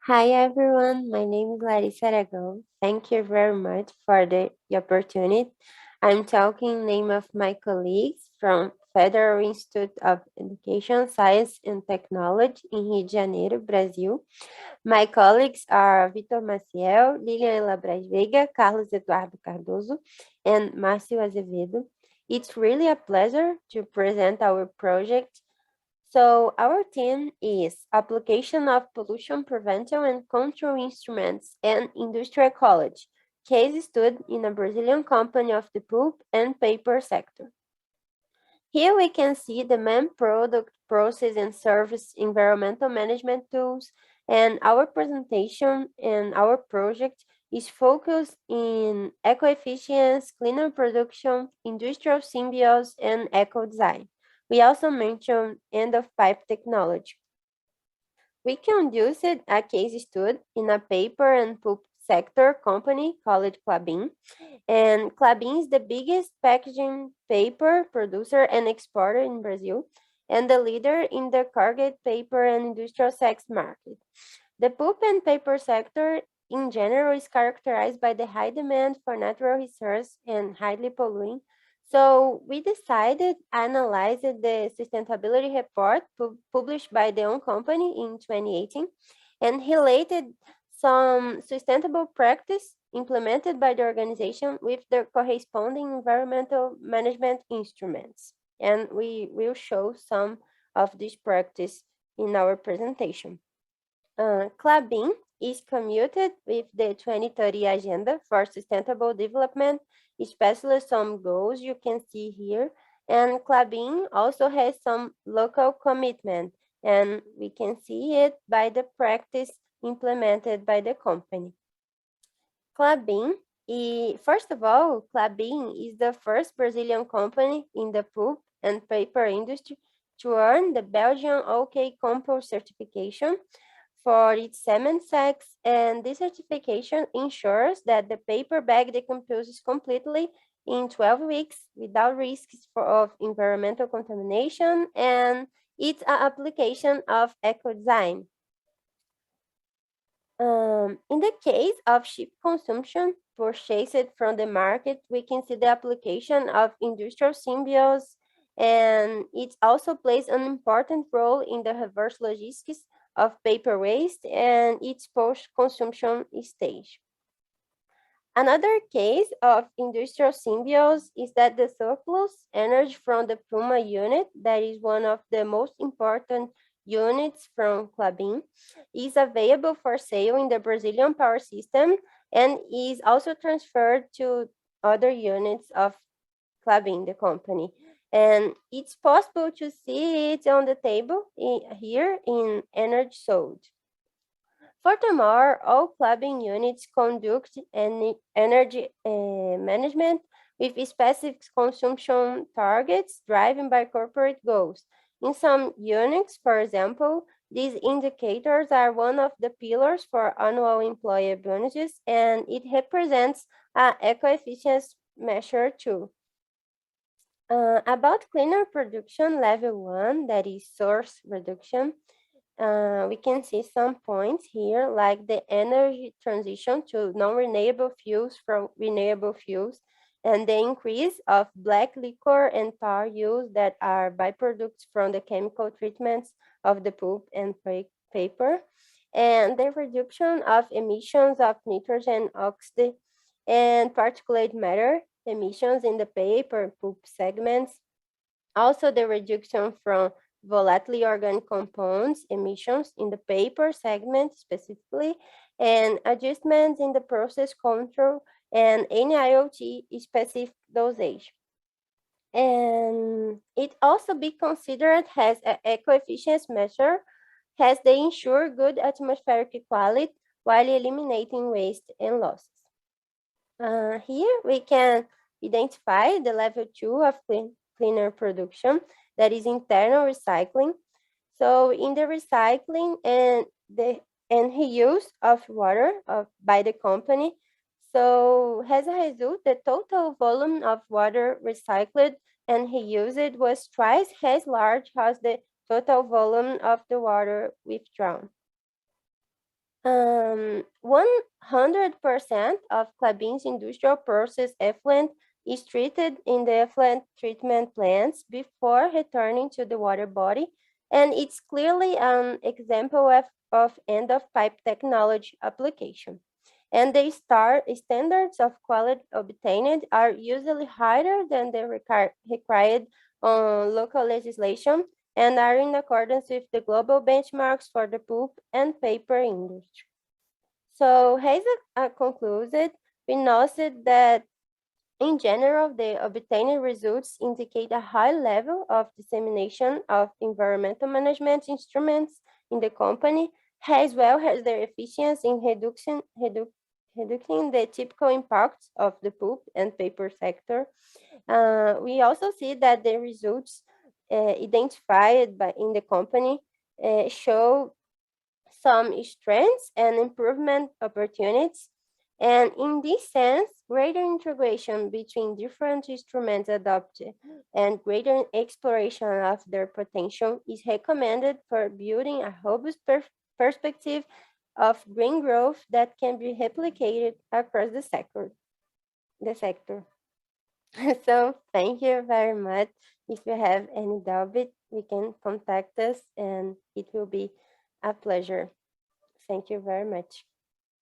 Hi everyone, my name is Larissa Aragão. Thank you very much for the opportunity. I'm talking in name of my colleagues from Federal Institute of Education, Science and Technology in Rio de Janeiro, Brazil. My colleagues are Vitor Maciel, Lilian Labras Veiga, Carlos Eduardo Cardoso, and Márcio Azevedo. It's really a pleasure to present our project. So our theme is application of pollution prevention and control instruments and industrial ecology, case study in a Brazilian company of the pulp and paper sector. Here we can see the main product, process, and service environmental management tools, and our presentation and our project is focused in eco-efficiency, cleaner production, industrial symbiosis, and eco-design. We also mention end-of-pipe technology. We conducted a case study in a paper and pulp sector company called Klabin. And Klabin is the biggest packaging paper producer and exporter in Brazil and the leader in the corrugated paper and industrial sex market. The pulp and paper sector in general is characterized by the high demand for natural resources and highly polluting. So we decided analyze the sustainability report published by the own company in 2018 and related some sustainable practice implemented by the organization with the corresponding environmental management instruments. And we will show some of this practice in our presentation. Klabin is committed with the 2030 Agenda for Sustainable Development, especially some goals you can see here. And Klabin also has some local commitment, and we can see it by the practice implemented by the company. Klabin, first of all, Klabin is the first Brazilian company in the pulp and paper industry to earn the Belgian OK Compost certification for its cement sacks, and this certification ensures that the paper bag decomposes completely in 12 weeks without risks of environmental contamination, and it's an application of eco-design. In the case of sheep consumption purchased from the market, we can see the application of industrial symbiosis, and it also plays an important role in the reverse logistics of paper waste and its post-consumption stage. Another case of industrial symbiosis is that the surplus energy from the Puma unit, that is one of the most important units from Klabin, is available for sale in the Brazilian power system and is also transferred to other units of Klabin, the company. And it's possible to see it on the table here in energy sold. Furthermore, all Klabin units conduct energy management with specific consumption targets driven by corporate goals. In some units, for example, these indicators are one of the pillars for annual employee bonuses, and it represents an eco-efficiency measure too. About cleaner production level 1, that is source reduction, we can see some points here, like the energy transition to non-renewable fuels from renewable fuels, and the increase of black liquor and tar use that are byproducts from the chemical treatments of the pulp and paper, and the reduction of emissions of nitrogen oxide and particulate matter emissions in the paper and pulp segments. Also, the reduction from volatile organic compounds emissions in the paper segment specifically, and adjustments in the process control and NIOT specific dosage. And it also be considered as an eco-efficiency measure as they ensure good atmospheric quality while eliminating waste and losses. Here we can identify the level 2 of cleaner production, that is internal recycling. So in the recycling and the reuse of water by the company, so as a result, the total volume of water recycled and reused was twice as large as the total volume of the water withdrawn. 100% of Klabin's industrial process effluent is treated in the effluent treatment plants before returning to the water body, and it's clearly an example of end-of-pipe technology application. And the standards of quality obtained are usually higher than the required local legislation and are in accordance with the global benchmarks for the pulp and paper industry. So Hayes concluded, we noted that in general, the obtained results indicate a high level of dissemination of environmental management instruments in the company, as well as their efficiency in reducing the typical impacts of the pulp and paper sector. We also see that the results identified in the company show some strengths and improvement opportunities. And in this sense, greater integration between different instruments adopted and greater exploration of their potential is recommended for building a robust perspective of green growth that can be replicated across the sector. So thank you very much. If you have any doubt, we can contact us and it will be a pleasure. Thank you very much.